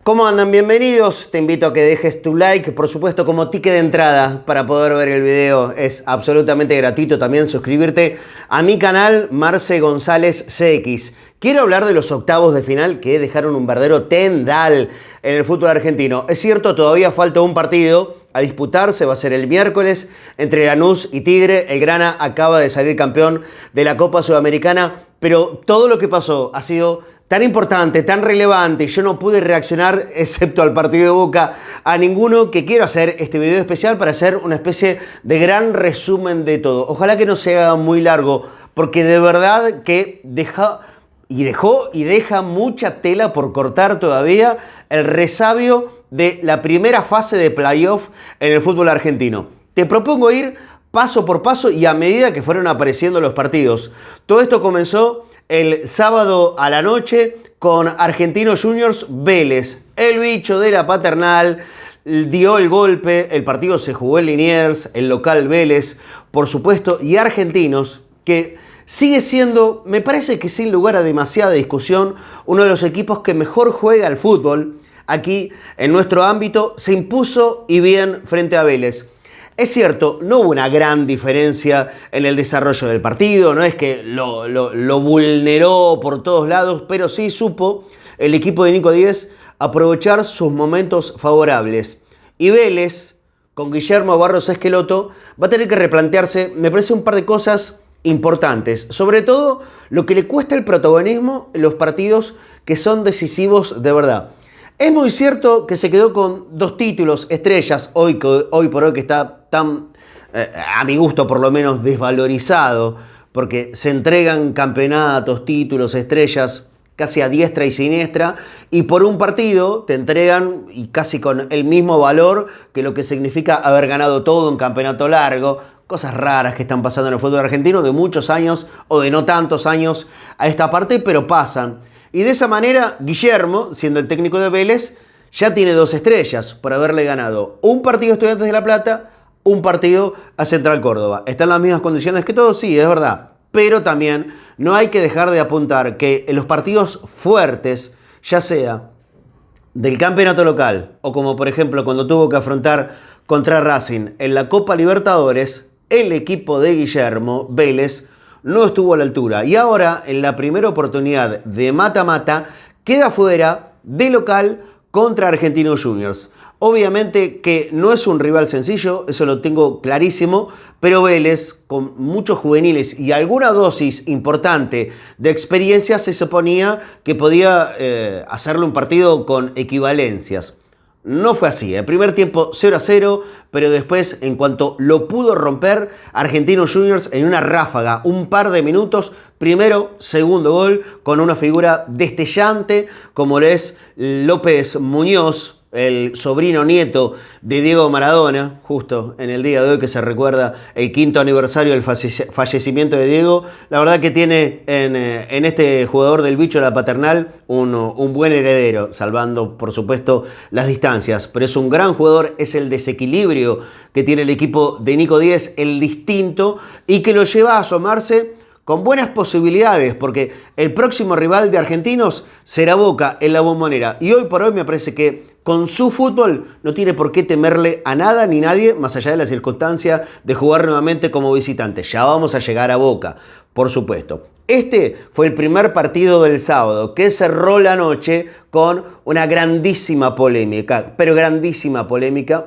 ¿Cómo andan? Bienvenidos. Te invito a que dejes tu like, por supuesto, como ticket de entrada para poder ver el video. Es absolutamente gratuito también suscribirte a mi canal Marce González CX. Quiero hablar de los octavos de final que dejaron un verdadero tendal en el fútbol argentino. Es cierto, todavía falta un partido a disputarse, va a ser el miércoles entre Lanús y Tigre. El Grana acaba de salir campeón de la Copa Sudamericana, pero todo lo que pasó ha sido tan importante, tan relevante, yo no pude reaccionar, excepto al partido de Boca, a ninguno, que quiero hacer este video especial para hacer una especie de gran resumen de todo. Ojalá que no se haga muy largo, porque de verdad que dejó y deja mucha tela por cortar todavía el resabio de la primera fase de playoff en el fútbol argentino. Te propongo ir paso por paso y a medida que fueron apareciendo los partidos. Todo esto comenzó el sábado a la noche con Argentinos Juniors Vélez. El bicho de la paternal dio el golpe, el partido se jugó en Liniers, el local Vélez, por supuesto, y Argentinos, que sigue siendo, me parece que sin lugar a demasiada discusión, uno de los equipos que mejor juega al fútbol aquí en nuestro ámbito, se impuso y bien frente a Vélez. Es cierto, no hubo una gran diferencia en el desarrollo del partido, no es que lo vulneró por todos lados, pero sí supo el equipo de Nico Díez aprovechar sus momentos favorables. Y Vélez, con Guillermo Barros Esqueloto, va a tener que replantearse, me parece, un par de cosas importantes. Sobre todo, lo que le cuesta el protagonismo en los partidos que son decisivos de verdad. Es muy cierto que se quedó con 2 títulos estrellas hoy por hoy, que está tan, a mi gusto por lo menos, desvalorizado, porque se entregan campeonatos, títulos, estrellas casi a diestra y siniestra, y por un partido te entregan y casi con el mismo valor que lo que significa haber ganado todo un campeonato largo. Cosas raras que están pasando en el fútbol argentino de muchos años o de no tantos años a esta parte, pero pasan. Y de esa manera, Guillermo, siendo el técnico de Vélez, ya tiene 2 estrellas por haberle ganado un partido a Estudiantes de La Plata, un partido a Central Córdoba. ¿Están en las mismas condiciones que todos? Sí, es verdad. Pero también no hay que dejar de apuntar que en los partidos fuertes, ya sea del campeonato local o como por ejemplo cuando tuvo que afrontar contra Racing en la Copa Libertadores, el equipo de Guillermo, Vélez, no estuvo a la altura. Y ahora, en la primera oportunidad de mata-mata, queda fuera de local contra Argentinos Juniors. Obviamente que no es un rival sencillo, eso lo tengo clarísimo, pero Vélez, con muchos juveniles y alguna dosis importante de experiencia, se suponía que podía hacerle un partido con equivalencias. No fue así. El primer tiempo 0-0, pero después, en cuanto lo pudo romper, Argentinos Juniors en una ráfaga, un par de minutos, primero, segundo gol, con una figura destellante como lo es López Muñoz, el sobrino nieto de Diego Maradona, justo en el día de hoy que se recuerda el 5º aniversario del fallecimiento de Diego. La verdad que tiene en este jugador del bicho de la paternal un buen heredero, salvando por supuesto las distancias, pero es un gran jugador, es el desequilibrio que tiene el equipo de Nico Díez, el distinto, y que lo lleva a asomarse con buenas posibilidades, porque el próximo rival de Argentinos será Boca en la Bombonera, y hoy por hoy me parece que con su fútbol no tiene por qué temerle a nada ni nadie, más allá de la circunstancia de jugar nuevamente como visitante. Ya vamos a llegar a Boca, por supuesto. Este fue el primer partido del sábado, que cerró la noche con una grandísima polémica, pero grandísima polémica.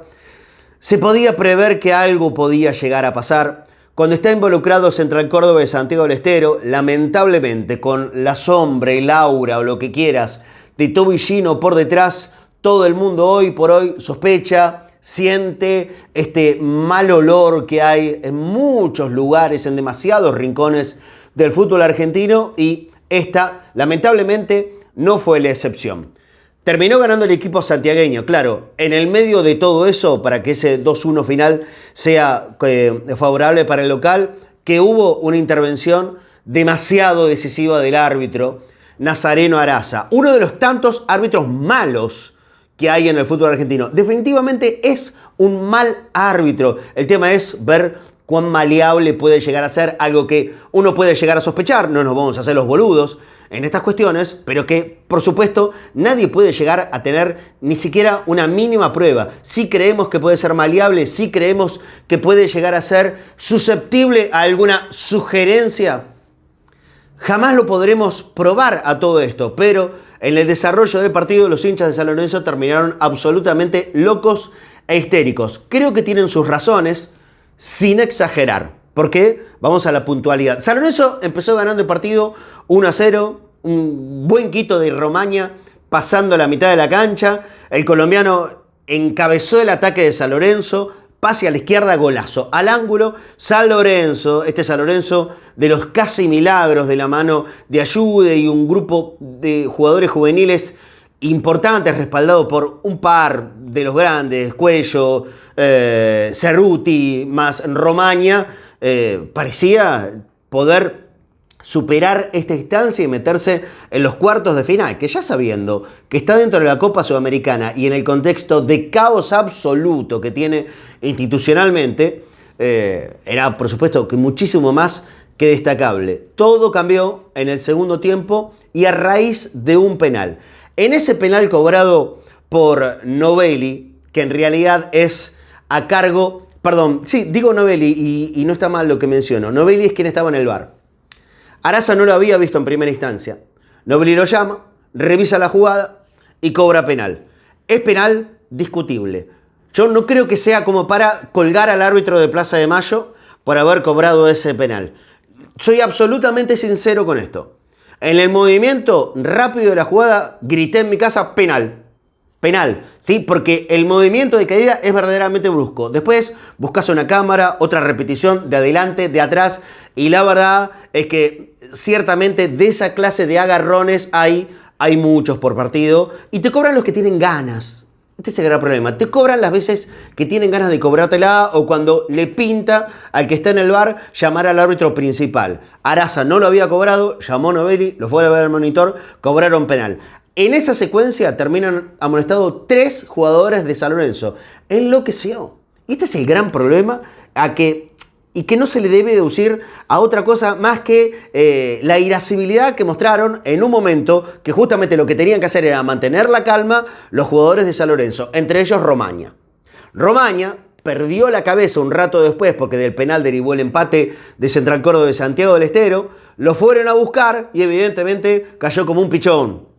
Se podía prever que algo podía llegar a pasar. Cuando está involucrado Central Córdoba de Santiago del Estero, lamentablemente con la sombra, el aura o lo que quieras de Toby Gino por detrás, todo el mundo hoy por hoy sospecha, siente este mal olor que hay en muchos lugares, en demasiados rincones del fútbol argentino, y esta lamentablemente no fue la excepción. Terminó ganando el equipo santiagueño, claro, en el medio de todo eso, para que ese 2-1 final sea favorable para el local, que hubo una intervención demasiado decisiva del árbitro Nazareno Araza, uno de los tantos árbitros malos que hay en el fútbol argentino. Definitivamente es un mal árbitro. El tema es ver cuán maleable puede llegar a ser, algo que uno puede llegar a sospechar, no nos vamos a hacer los boludos en estas cuestiones, pero que, por supuesto, nadie puede llegar a tener ni siquiera una mínima prueba. Si creemos que puede ser maleable, si creemos que puede llegar a ser susceptible a alguna sugerencia, jamás lo podremos probar a todo esto, pero en el desarrollo del partido los hinchas de San Lorenzo terminaron absolutamente locos e histéricos. Creo que tienen sus razones, sin exagerar. ¿Por qué? Vamos a la puntualidad. San Lorenzo empezó ganando el partido 1-0, un buen quito de Romaña pasando la mitad de la cancha. El colombiano encabezó el ataque de San Lorenzo, pase a la izquierda, golazo. Al ángulo, San Lorenzo, este San Lorenzo de los casi milagros de la mano de Ayude y un grupo de jugadores juveniles importantes, respaldado por un par de los grandes, Cuello, Cerruti, más Romaña, parecía poder superar esta instancia y meterse en los cuartos de final, que ya sabiendo que está dentro de la Copa Sudamericana y en el contexto de caos absoluto que tiene institucionalmente, era por supuesto que muchísimo más que destacable. Todo cambió en el segundo tiempo y a raíz de un penal. En ese penal cobrado por Novelli, que en realidad es a cargo, perdón, sí, digo Novelli y no está mal lo que menciono. Novelli es quien estaba en el VAR. Araza no lo había visto en primera instancia. Novelli lo llama, revisa la jugada y cobra penal. Es penal discutible. Yo no creo que sea como para colgar al árbitro de Plaza de Mayo por haber cobrado ese penal. Soy absolutamente sincero con esto. En el movimiento rápido de la jugada, grité en mi casa, penal. Penal, ¿sí? Porque el movimiento de caída es verdaderamente brusco. Después buscas una cámara, otra repetición de adelante, de atrás. Y la verdad es que ciertamente de esa clase de agarrones hay muchos por partido. Y te cobran los que tienen ganas. Este es el gran problema. Te cobran las veces que tienen ganas de cobrártela o cuando le pinta al que está en el VAR llamar al árbitro principal. Araza no lo había cobrado, llamó Novelli, lo fue a ver al monitor, cobraron penal. En esa secuencia terminan amonestados 3 jugadores de San Lorenzo. Enloqueció. Y este es el gran problema y que no se le debe deducir a otra cosa más que la irascibilidad que mostraron en un momento que justamente lo que tenían que hacer era mantener la calma los jugadores de San Lorenzo, entre ellos Romaña. Romaña perdió la cabeza un rato después porque del penal derivó el empate de Central Córdoba de Santiago del Estero, lo fueron a buscar y evidentemente cayó como un pichón.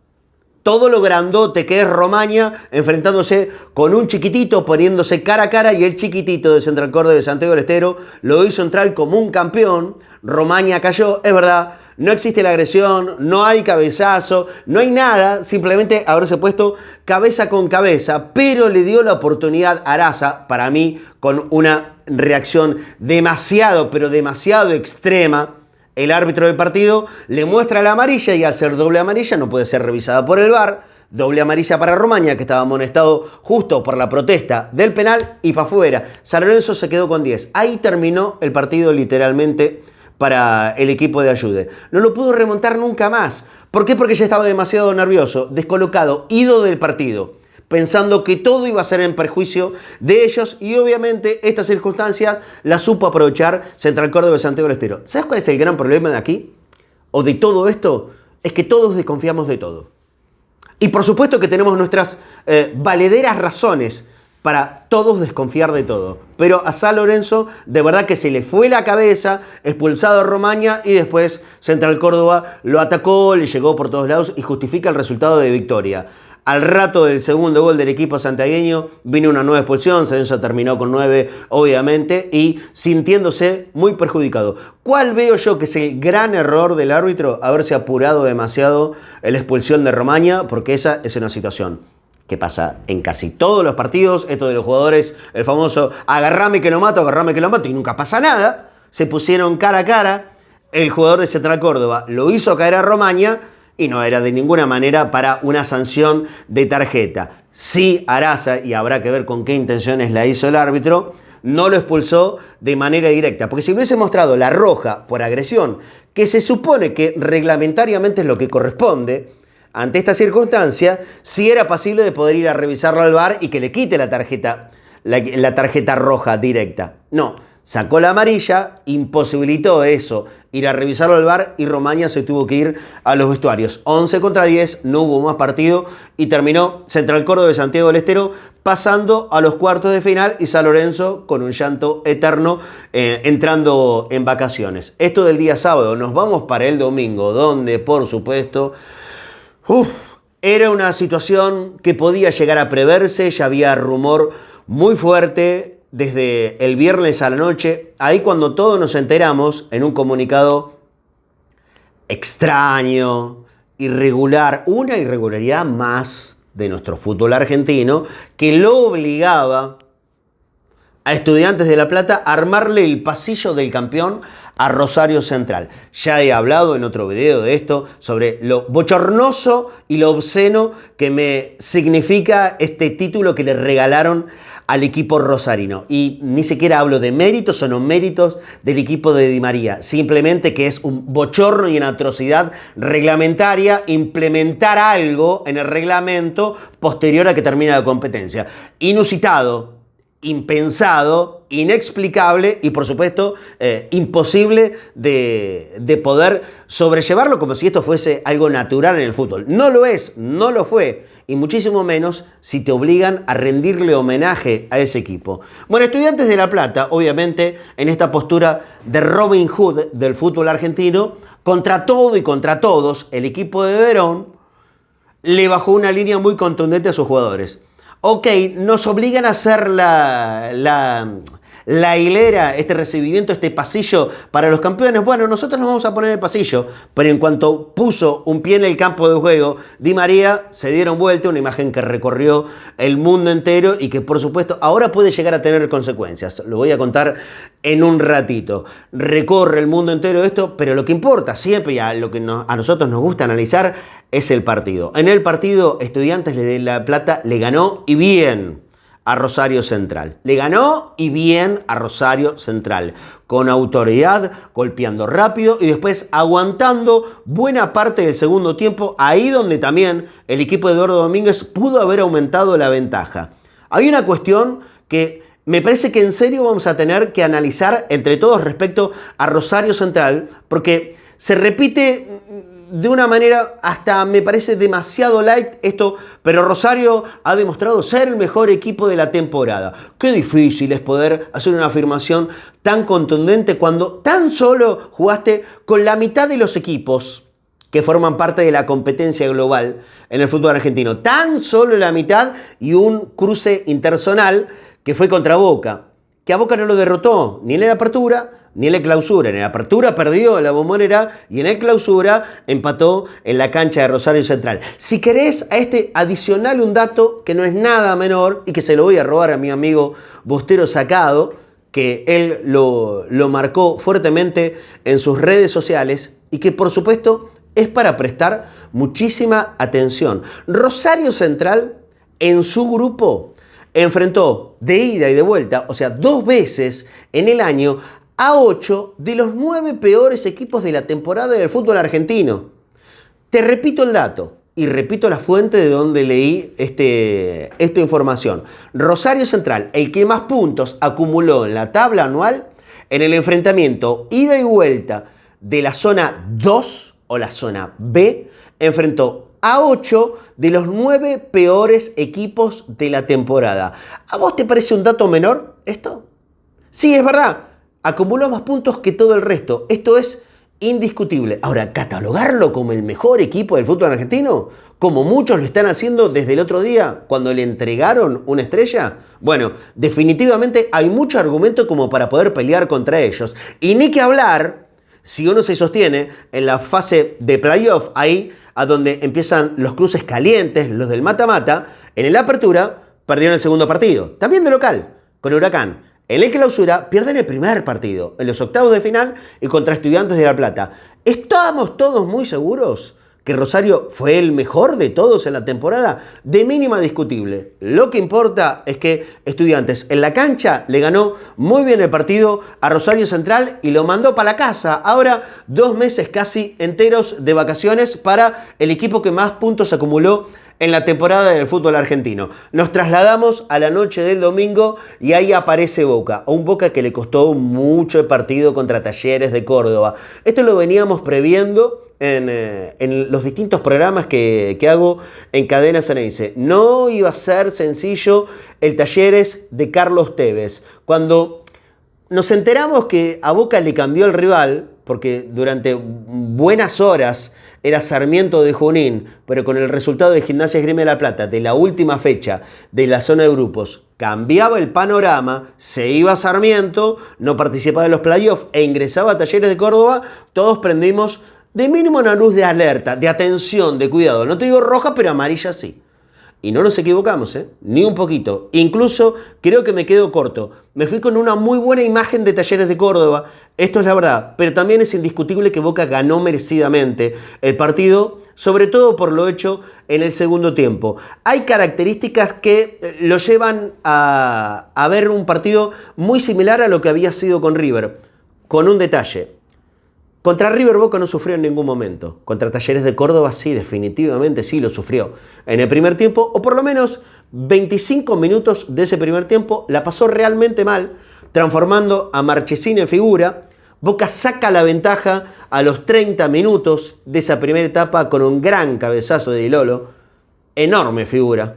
Todo lo grandote que es Romaña enfrentándose con un chiquitito, poniéndose cara a cara, y el chiquitito de Central Córdoba de Santiago del Estero lo hizo entrar como un campeón. Romaña cayó, es verdad, no existe la agresión, no hay cabezazo, no hay nada, simplemente haberse puesto cabeza con cabeza, pero le dio la oportunidad a Araza, para mí, con una reacción demasiado, pero demasiado extrema. El árbitro del partido le muestra la amarilla y al ser doble amarilla no puede ser revisada por el VAR. Doble amarilla para Romaña, que estaba amonestado justo por la protesta del penal, y para afuera. San Lorenzo se quedó con 10. Ahí terminó el partido literalmente para el equipo de Ayude. No lo pudo remontar nunca más. ¿Por qué? Porque ya estaba demasiado nervioso, descolocado, ido del partido, pensando que todo iba a ser en perjuicio de ellos, y obviamente esta circunstancia la supo aprovechar Central Córdoba de Santiago del Estero. ¿Sabes cuál es el gran problema de aquí? O de todo esto, es que todos desconfiamos de todo. Y por supuesto que tenemos nuestras valederas razones para todos desconfiar de todo. Pero a San Lorenzo de verdad que se le fue la cabeza, expulsado a Romaña, y después Central Córdoba lo atacó, le llegó por todos lados y justifica el resultado de victoria. Al rato del segundo gol del equipo santiagueño vino una nueva expulsión. San Lorenzo terminó con 9, obviamente, y sintiéndose muy perjudicado. ¿Cuál veo yo que es el gran error del árbitro? Haberse apurado demasiado en la expulsión de Romaña, porque esa es una situación que pasa en casi todos los partidos. Esto de los jugadores, el famoso agarrame que lo mato, y nunca pasa nada. Se pusieron cara a cara. El jugador de Central Córdoba lo hizo caer a Romaña, y no era de ninguna manera para una sanción de tarjeta. Sí, Araza, y habrá que ver con qué intenciones la hizo el árbitro, no lo expulsó de manera directa. Porque si hubiese mostrado la roja por agresión, que se supone que reglamentariamente es lo que corresponde, ante esta circunstancia, sí era pasible de poder ir a revisarlo al VAR y que le quite la tarjeta roja directa. No, sacó la amarilla, imposibilitó eso, ir a revisarlo al VAR y Romaña se tuvo que ir a los vestuarios. 11 contra 10, no hubo más partido y terminó Central Córdoba de Santiago del Estero pasando a los cuartos de final y San Lorenzo con un llanto eterno entrando en vacaciones. Esto del día sábado, nos vamos para el domingo, donde por supuesto era una situación que podía llegar a preverse, ya había rumor muy fuerte desde el viernes a la noche, ahí cuando todos nos enteramos en un comunicado extraño, irregular, una irregularidad más de nuestro fútbol argentino que lo obligaba a Estudiantes de La Plata a armarle el pasillo del campeón a Rosario Central. Ya he hablado en otro video de esto, sobre lo bochornoso y lo obsceno que me significa este título que le regalaron al equipo rosarino. Y ni siquiera hablo de méritos o no méritos del equipo de Di María. Simplemente que es un bochorno y una atrocidad reglamentaria implementar algo en el reglamento posterior a que termina la competencia. Inusitado, impensado, inexplicable y por supuesto imposible de poder sobrellevarlo como si esto fuese algo natural en el fútbol. No lo es, no lo fue. Y muchísimo menos si te obligan a rendirle homenaje a ese equipo. Bueno, Estudiantes de La Plata, obviamente, en esta postura de Robin Hood del fútbol argentino, contra todo y contra todos, el equipo de Verón le bajó una línea muy contundente a sus jugadores. Ok, nos obligan a hacer la hilera, este recibimiento, este pasillo para los campeones. Bueno, nosotros nos vamos a poner el pasillo, pero en cuanto puso un pie en el campo de juego, Di María se dieron vuelta, una imagen que recorrió el mundo entero y que por supuesto ahora puede llegar a tener consecuencias. Lo voy a contar en un ratito. Recorre el mundo entero esto, pero lo que importa siempre y a lo que a nosotros nos gusta analizar es el partido. En el partido, Estudiantes de La Plata le ganó y bien a Rosario Central. Le ganó y bien a Rosario Central. Con autoridad, golpeando rápido y después aguantando buena parte del segundo tiempo. Ahí donde también el equipo de Eduardo Domínguez pudo haber aumentado la ventaja. Hay una cuestión que me parece que en serio vamos a tener que analizar entre todos respecto a Rosario Central. Porque se repite de una manera hasta me parece demasiado light esto, pero Rosario ha demostrado ser el mejor equipo de la temporada. Qué difícil es poder hacer una afirmación tan contundente cuando tan solo jugaste con la mitad de los equipos que forman parte de la competencia global en el fútbol argentino. Tan solo la mitad y un cruce interzonal que fue contra Boca, que a Boca no lo derrotó ni en la apertura ni en la clausura. En la apertura perdió la Bombonera y en la clausura empató en la cancha de Rosario Central. Si querés a este adicional un dato que no es nada menor y que se lo voy a robar a mi amigo Bostero Sacado, que él lo marcó fuertemente en sus redes sociales y que por supuesto es para prestar muchísima atención. Rosario Central en su grupo enfrentó de ida y de vuelta, o sea, 2 veces en el año, a 8 de los 9 peores equipos de la temporada del fútbol argentino. Te repito el dato y repito la fuente de donde leí esta información. Rosario Central, el que más puntos acumuló en la tabla anual en el enfrentamiento ida y vuelta de la zona 2 o la zona B, enfrentó a 8 de los 9 peores equipos de la temporada. ¿A vos te parece un dato menor esto? Sí, es verdad. Acumuló más puntos que todo el resto. Esto es indiscutible. Ahora, ¿catalogarlo como el mejor equipo del fútbol argentino? Como muchos lo están haciendo desde el otro día, cuando le entregaron una estrella. Bueno, definitivamente hay mucho argumento como para poder pelear contra ellos. Y ni que hablar, si uno se sostiene en la fase de playoff, ahí a donde empiezan los cruces calientes, los del mata-mata, en la apertura perdieron el segundo partido. También de local, con Huracán. En la clausura pierden el primer partido, en los octavos de final y contra Estudiantes de La Plata. ¿Estamos todos muy seguros que Rosario fue el mejor de todos en la temporada? De mínima discutible. Lo que importa es que Estudiantes en la cancha le ganó muy bien el partido a Rosario Central y lo mandó para la casa. Ahora 2 meses casi enteros de vacaciones para el equipo que más puntos acumuló en la temporada del fútbol argentino. Nos trasladamos a la noche del domingo y ahí aparece Boca. Un Boca que le costó mucho el partido contra Talleres de Córdoba. Esto lo veníamos previendo en los distintos programas que hago en Cadena Ceneice. No iba a ser sencillo el Talleres de Carlos Tevez. Cuando nos enteramos que a Boca le cambió el rival, porque durante buenas horas era Sarmiento de Junín, pero con el resultado de Gimnasia Esgrima de La Plata de la última fecha de la zona de grupos, cambiaba el panorama, se iba a Sarmiento, no participaba de los playoffs e ingresaba a Talleres de Córdoba, todos prendimos de mínimo una luz de alerta, de atención, de cuidado. No te digo roja, pero amarilla sí. Y no nos equivocamos, ni un poquito. Incluso creo que me quedo corto. Me fui con una muy buena imagen de Talleres de Córdoba. Esto es la verdad. Pero también es indiscutible que Boca ganó merecidamente el partido, sobre todo por lo hecho en el segundo tiempo. Hay características que lo llevan a ver un partido muy similar a lo que había sido con River. Con un detalle. Contra River Boca no sufrió en ningún momento. Contra Talleres de Córdoba sí, definitivamente sí lo sufrió. En el primer tiempo, o por lo menos 25 minutos de ese primer tiempo, la pasó realmente mal, transformando a Marchesín en figura. Boca saca la ventaja a los 30 minutos de esa primera etapa con un gran cabezazo de Di Lolo. Enorme figura.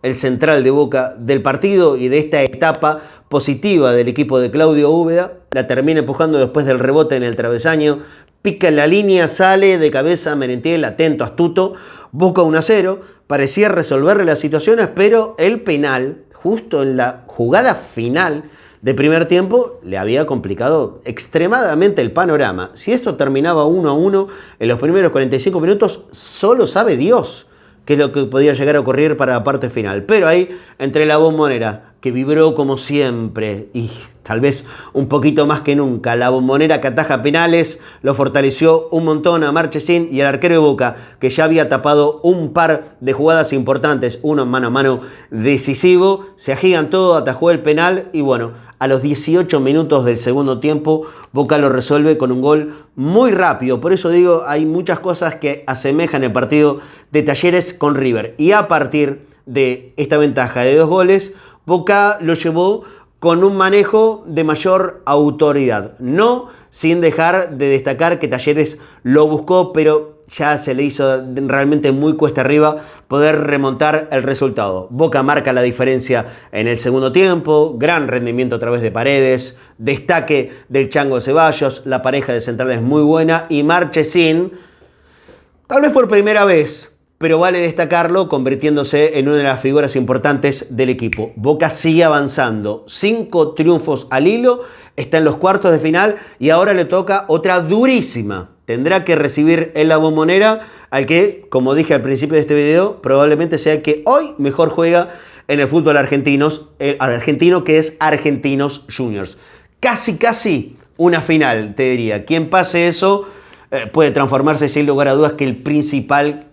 El central de Boca del partido y de esta etapa positiva del equipo de Claudio Úbeda. La termina empujando después del rebote en el travesaño. Pica en la línea, sale de cabeza Merentiel, atento, astuto. Boca 1-0. Parecía resolverle las situaciones, pero el penal, justo en la jugada final de primer tiempo, le había complicado extremadamente el panorama. Si esto terminaba 1-1 en los primeros 45 minutos, solo sabe Dios qué es lo que podía llegar a ocurrir para la parte final. Pero ahí, entre la Bombonera, que vibró como siempre, y tal vez un poquito más que nunca, la Bombonera que ataja penales, lo fortaleció un montón a Marchesín y al arquero de Boca, que ya había tapado un par de jugadas importantes, uno mano a mano decisivo, se agigantó, atajó el penal y bueno, a los 18 minutos del segundo tiempo, Boca lo resuelve con un gol muy rápido. Por eso digo, hay muchas cosas que asemejan el partido de Talleres con River. Y a partir de esta ventaja de 2 goles, Boca lo llevó con un manejo de mayor autoridad. No sin dejar de destacar que Talleres lo buscó, pero ya se le hizo realmente muy cuesta arriba poder remontar el resultado. Boca marca la diferencia en el segundo tiempo, gran rendimiento a través de Paredes, destaque del Chango Ceballos, la pareja de centrales muy buena y Marchesín, tal vez por primera vez, pero vale destacarlo, convirtiéndose en una de las figuras importantes del equipo. Boca sigue avanzando, 5 triunfos al hilo, está en los cuartos de final y ahora le toca otra durísima. Tendrá que recibir en la Bombonera al que, como dije al principio de este video, probablemente sea el que hoy mejor juega en el fútbol argentino, que es Argentinos Juniors. Casi una final, te diría. Quien pase eso puede transformarse sin lugar a dudas que el principal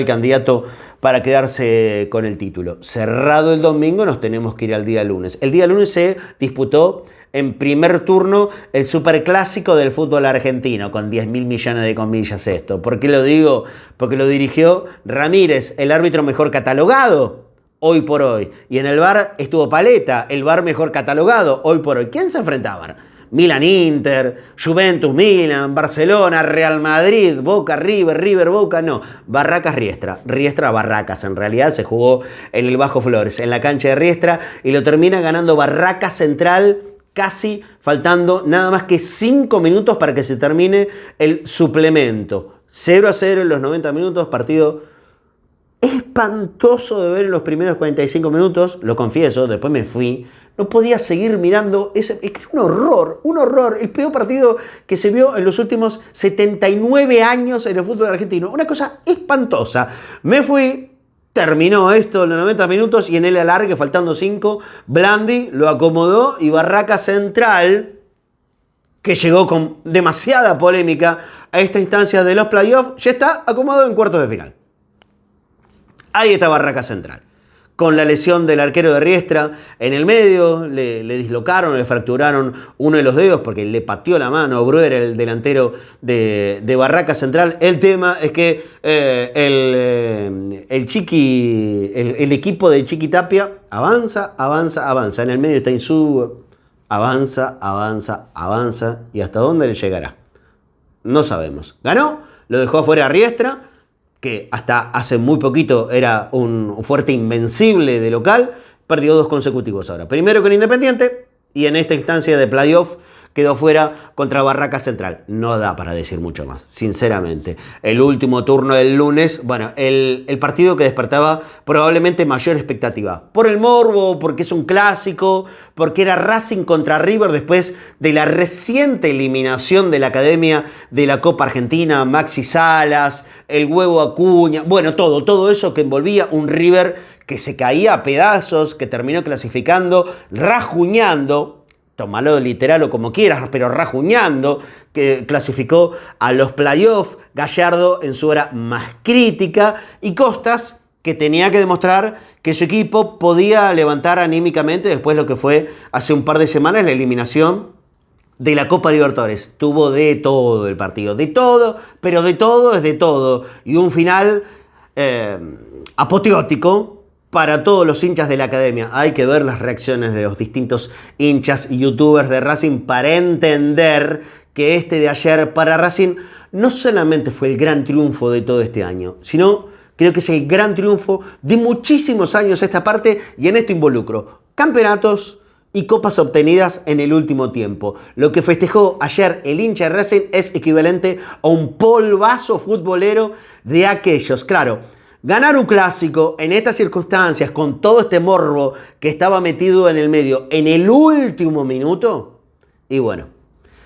candidato para quedarse con el título. Cerrado el domingo, nos tenemos que ir al día lunes. El día lunes se disputó en primer turno el superclásico del fútbol argentino, con 10.000 millones de comillas esto. ¿Por qué lo digo? Porque lo dirigió Ramírez, el árbitro mejor catalogado hoy por hoy. Y en el VAR estuvo Paletta, el VAR mejor catalogado hoy por hoy. ¿Quién se enfrentaban? Milan-Inter, Juventus-Milan, Barcelona, Real Madrid, Boca, River, Boca, no. Barracas-Riestra. Riestra-Barracas, en realidad se jugó en el Bajo Flores, en la cancha de Riestra, y lo termina ganando Barracas Central, casi faltando nada más que 5 minutos para que se termine el suplemento. 0-0 en los 90 minutos, partido espantoso de ver en los primeros 45 minutos, lo confieso, después me fui. No podía seguir mirando, es que un horror, el peor partido que se vio en los últimos 79 años en el fútbol argentino. Una cosa espantosa. Me fui, terminó esto en los 90 minutos y en el alargue, faltando 5, Blandi lo acomodó y Barraca Central, que llegó con demasiada polémica a esta instancia de los playoffs, ya está acomodado en cuartos de final. Ahí está Barraca Central. con la lesión del arquero de Riestra en el medio, le dislocaron, le fracturaron uno de los dedos porque le pateó la mano Breuer, el delantero de Barraca Central. El tema es que el equipo de Chiqui Tapia avanza. En el medio está Insúa, avanza. ¿Y hasta dónde le llegará? No sabemos. Ganó, lo dejó afuera a Riestra, que hasta hace muy poquito era un fuerte invencible de local, perdió 2 consecutivos ahora. Primero con Independiente y en esta instancia de playoff quedó fuera contra Barraca Central. No da para decir mucho más, sinceramente. El último turno del lunes, bueno, el partido que despertaba probablemente mayor expectativa. Por el morbo, porque es un clásico, porque era Racing contra River después de la reciente eliminación de la Academia de la Copa Argentina, Maxi Salas, el Huevo Acuña, bueno, todo eso que envolvía un River que se caía a pedazos, que terminó clasificando, rajuñando, tómalo literal o como quieras, pero rajuñando, que clasificó a los playoffs, Gallardo en su hora más crítica y Costas, que tenía que demostrar que su equipo podía levantar anímicamente después de lo que fue hace un par de semanas la eliminación de la Copa Libertadores. Tuvo de todo el partido, de todo, pero de todo es de todo. Y un final apoteótico para todos los hinchas de la academia. Hay que ver las reacciones de los distintos hinchas y youtubers de Racing para entender que este de ayer para Racing no solamente fue el gran triunfo de todo este año, sino creo que es el gran triunfo de muchísimos años esta parte, y en esto involucro campeonatos y copas obtenidas en el último tiempo. Lo que festejó ayer el hincha de Racing es equivalente a un polvazo futbolero de aquellos. Claro, ganar un clásico en estas circunstancias, con todo este morbo que estaba metido en el medio en el último minuto, y bueno,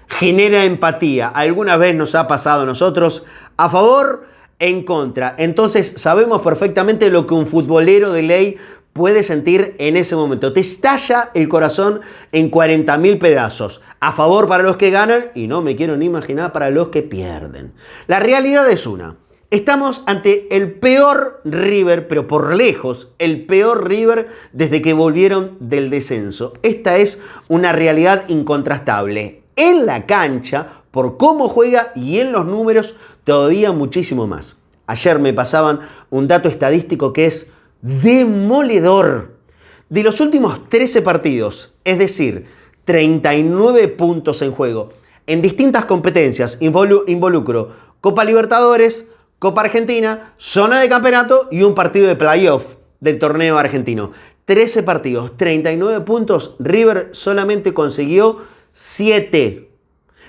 genera empatía. Alguna vez nos ha pasado a nosotros, a favor, en contra. Entonces sabemos perfectamente lo que un futbolero de ley puede sentir en ese momento. Te estalla el corazón en 40.000 pedazos. A favor para los que ganan y no me quiero ni imaginar para los que pierden. La realidad es una. Estamos ante el peor River, pero por lejos, el peor River desde que volvieron del descenso. Esta es una realidad incontrastable. En la cancha, por cómo juega, y en los números, todavía muchísimo más. Ayer me pasaban un dato estadístico que es demoledor. De los últimos 13 partidos, es decir, 39 puntos en juego, en distintas competencias, involucro Copa Libertadores, Copa Argentina, zona de campeonato y un partido de playoff del torneo argentino. 13 partidos, 39 puntos. River solamente consiguió 7.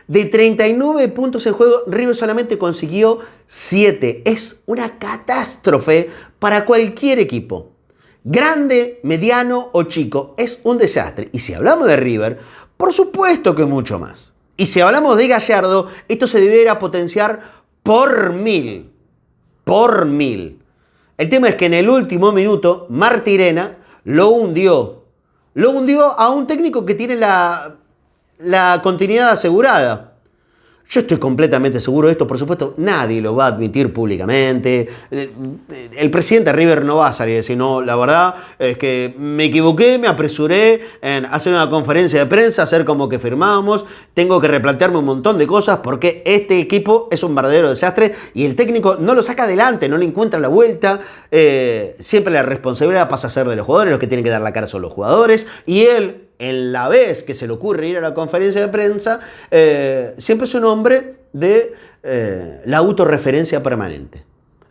De 39 puntos en juego, River solamente consiguió 7. Es una catástrofe para cualquier equipo. Grande, mediano o chico, es un desastre. Y si hablamos de River, por supuesto que mucho más. Y si hablamos de Gallardo, esto se deberá potenciar por 1000. Por 1000. El tema es que en el último minuto, Martirena lo hundió. Lo hundió a un técnico que tiene la continuidad asegurada. Yo estoy completamente seguro de esto, por supuesto, nadie lo va a admitir públicamente. El presidente de River no va a salir y decir, no, la verdad es que me equivoqué, me apresuré en hacer una conferencia de prensa, hacer como que firmábamos, tengo que replantearme un montón de cosas porque este equipo es un verdadero desastre y el técnico no lo saca adelante, no le encuentra la vuelta. Siempre la responsabilidad pasa a ser de los jugadores, los que tienen que dar la cara son los jugadores, y él, en la vez que se le ocurre ir a la conferencia de prensa, siempre es un hombre de la autorreferencia permanente.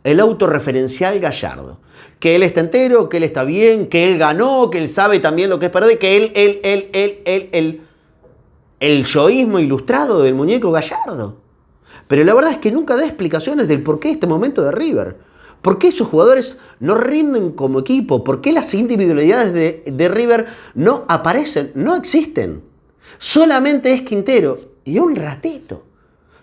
El autorreferencial Gallardo. Que él está entero, que él está bien, que él ganó, que él sabe también lo que es perder, que el yoísmo ilustrado del muñeco Gallardo. Pero la verdad es que nunca da explicaciones del por qué este momento de River. ¿Por qué esos jugadores no rinden como equipo? ¿Por qué las individualidades de River no aparecen? No existen. Solamente es Quintero y un ratito.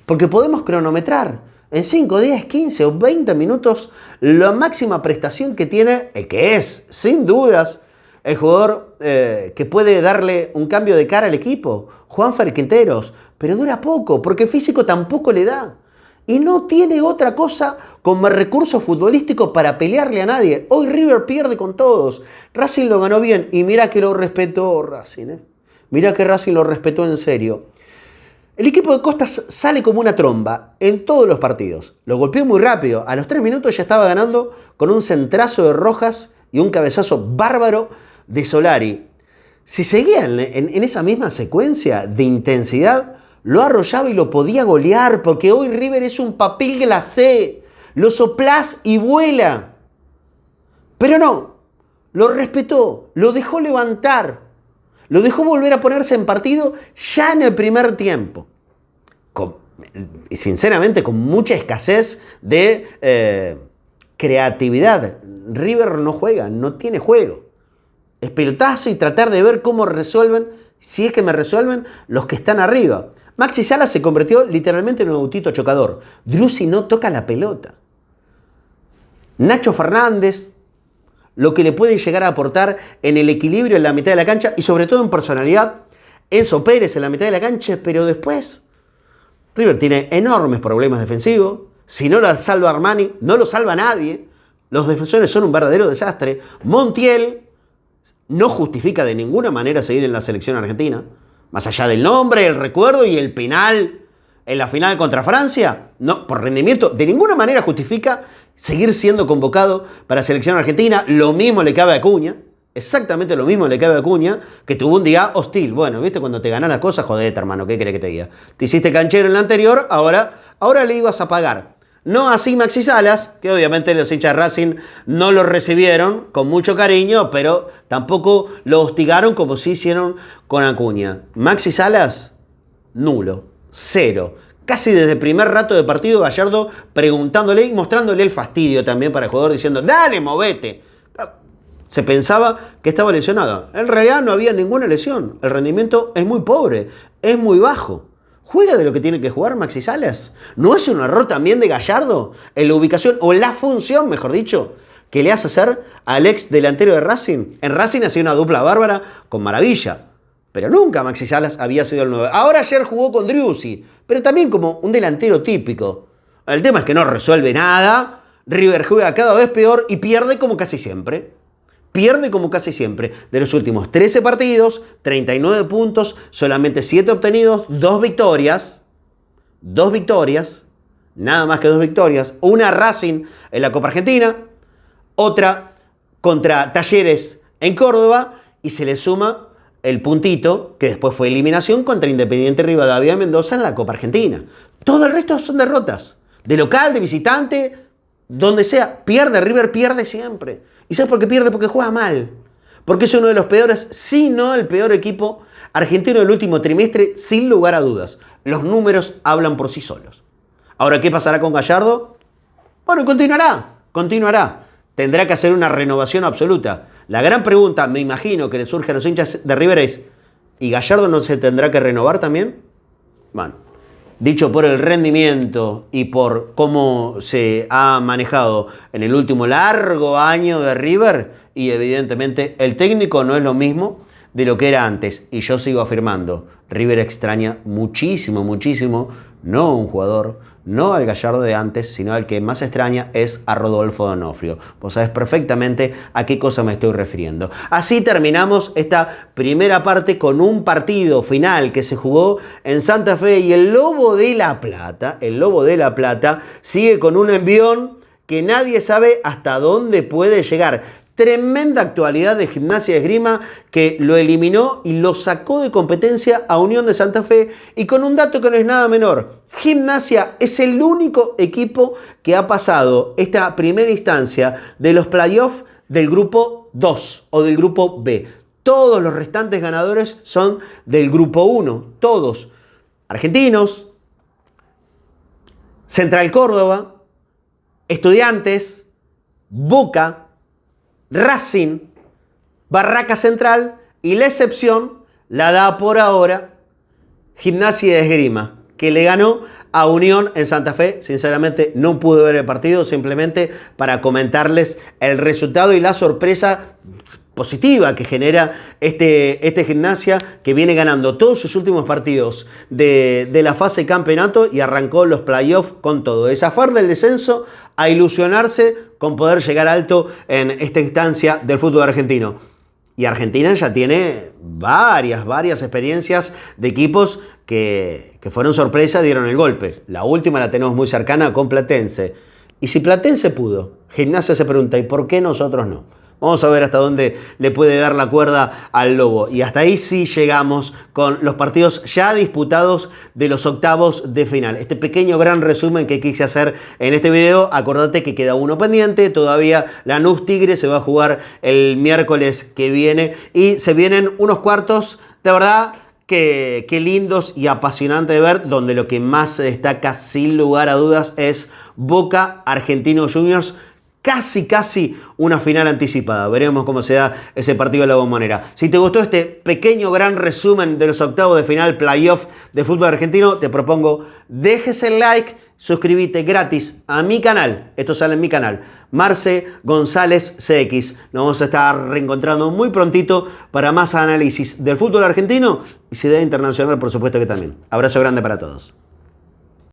Porque podemos cronometrar en 5, 10, 15 o 20 minutos la máxima prestación que tiene el que es, sin dudas, el jugador que puede darle un cambio de cara al equipo, Juanfer Quinteros. Pero dura poco, porque el físico tampoco le da. y no tiene otra cosa como recurso futbolístico para pelearle a nadie. Hoy River pierde con todos. Racing lo ganó bien y mira que lo respetó Racing. Mira que Racing lo respetó en serio. El equipo de Costas sale como una tromba en todos los partidos. Lo golpeó muy rápido. A los 3 minutos ya estaba ganando con un centrazo de Rojas y un cabezazo bárbaro de Solari. Si seguía en esa misma secuencia de intensidad, lo arrollaba y lo podía golear, porque hoy River es un papel glacé. Lo soplás y vuela. Pero no, lo respetó, lo dejó levantar, lo dejó volver a ponerse en partido ya en el primer tiempo. Sinceramente, con mucha escasez de creatividad. River no juega, no tiene juego. Es pelotazo y tratar de ver cómo resuelven, si es que me resuelven, los que están arriba. Maxi Salas se convirtió literalmente en un autito chocador. Driussi no toca la pelota. Nacho Fernández, lo que le puede llegar a aportar en el equilibrio en la mitad de la cancha y sobre todo en personalidad. Enzo Pérez en la mitad de la cancha, pero después River tiene enormes problemas defensivos. Si no lo salva Armani, no lo salva nadie. Los defensores son un verdadero desastre. Montiel no justifica de ninguna manera seguir en la selección argentina. Más allá del nombre, el recuerdo y el penal en la final contra Francia, no, por rendimiento, de ninguna manera justifica seguir siendo convocado para la selección argentina. Lo mismo le cabe a Acuña, exactamente lo mismo le cabe a Acuña, que tuvo un día hostil. Bueno, ¿viste? Cuando te ganan las cosas, jodete, hermano, ¿qué querés que te diga? Te hiciste canchero en la anterior, ahora le ibas a pagar. No así Maxi Salas, que obviamente los hinchas Racing no lo recibieron con mucho cariño, pero tampoco lo hostigaron como sí hicieron con Acuña. Maxi Salas, nulo, cero. Casi desde el primer rato de partido, Gallardo preguntándole y mostrándole el fastidio también para el jugador, diciendo, dale, movete. Se pensaba que estaba lesionado. En realidad no había ninguna lesión. El rendimiento es muy pobre, es muy bajo. ¿Juega de lo que tiene que jugar Maxi Salas? ¿No es un error también de Gallardo en la ubicación, o la función, mejor dicho, que le hace hacer al ex delantero de Racing? En Racing hacía una dupla bárbara con maravilla, pero nunca Maxi Salas había sido el 9. Ahora ayer jugó con Driussi, pero también como un delantero típico. El tema es que no resuelve nada, River juega cada vez peor y pierde como casi siempre. Pierde como casi siempre. De los últimos 13 partidos, 39 puntos, solamente 7 obtenidos, 2 victorias. 2 victorias. Nada más que 2 victorias. Una Racing en la Copa Argentina. Otra contra Talleres en Córdoba. Y se le suma el puntito, que después fue eliminación contra Independiente Rivadavia de Mendoza en la Copa Argentina. Todo el resto son derrotas. De local, de visitante, donde sea. Pierde, River pierde siempre. ¿Y sabes por qué pierde? Porque juega mal. Porque es uno de los peores, si no el peor equipo argentino del último trimestre, sin lugar a dudas. Los números hablan por sí solos. Ahora, ¿qué pasará con Gallardo? Bueno, continuará. Tendrá que hacer una renovación absoluta. La gran pregunta, me imagino, que le surge a los hinchas de River es, ¿y Gallardo no se tendrá que renovar también? Bueno, dicho por el rendimiento y por cómo se ha manejado en el último largo año de River, y evidentemente el técnico no es lo mismo de lo que era antes. Y yo sigo afirmando, River extraña muchísimo, no a un jugador, no al Gallardo de antes, sino al que más extraña es a Rodolfo D'Onofrio. Vos sabés perfectamente a qué cosa me estoy refiriendo. Así terminamos esta primera parte con un partido final que se jugó en Santa Fe, y el Lobo de La Plata sigue con un envión que nadie sabe hasta dónde puede llegar. Tremenda actualidad de Gimnasia de Esgrima, que lo eliminó y lo sacó de competencia a Unión de Santa Fe, y con un dato que no es nada menor. Gimnasia es el único equipo que ha pasado esta primera instancia de los playoffs del grupo 2 o del grupo B. Todos los restantes ganadores son del grupo 1, todos argentinos, Central Córdoba, Estudiantes, Boca, Racing, Barraca Central, y la excepción la da por ahora Gimnasia de Esgrima, que le ganó a Unión en Santa Fe. Sinceramente no pude ver el partido, simplemente para comentarles el resultado y la sorpresa positiva que genera este Gimnasia, que viene ganando todos sus últimos partidos de la fase campeonato y arrancó los playoffs con todo. De zafar del descenso a ilusionarse con poder llegar alto en esta instancia del fútbol argentino. Y Argentina ya tiene varias experiencias de equipos que fueron sorpresa, dieron el golpe. La última la tenemos muy cercana con Platense. Y si Platense pudo, Gimnasia se pregunta, ¿y por qué nosotros no? Vamos a ver hasta dónde le puede dar la cuerda al Lobo. Y hasta ahí sí llegamos con los partidos ya disputados de los octavos de final. Este pequeño gran resumen que quise hacer en este video. Acordate que queda uno pendiente. Todavía Lanús Tigre se va a jugar el miércoles que viene. Y se vienen unos cuartos, de verdad, que lindos y apasionantes de ver. Donde lo que más se destaca, sin lugar a dudas, es Boca Argentinos Juniors. Casi una final anticipada. Veremos cómo se da ese partido de la Bombonera. Si te gustó este pequeño gran resumen de los octavos de final playoff de fútbol argentino, te propongo dejes el like, suscríbete gratis a mi canal. Esto sale en mi canal, Marce González CX. Nos vamos a estar reencontrando muy prontito para más análisis del fútbol argentino y si de internacional, por supuesto que también. Abrazo grande para todos.